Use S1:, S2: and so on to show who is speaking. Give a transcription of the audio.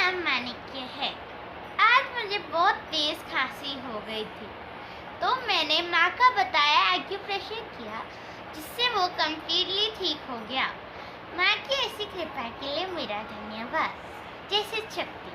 S1: नाम माणिक्य है। आज मुझे बहुत तेज खांसी हो गई थी, तो मैंने माँ का बताया एक्यूप्रेशर किया, जिससे वो कम्प्लीटली ठीक हो गया। माँ की ऐसी कृपा के लिए मेरा धन्यवाद। जय शिव शक्ति।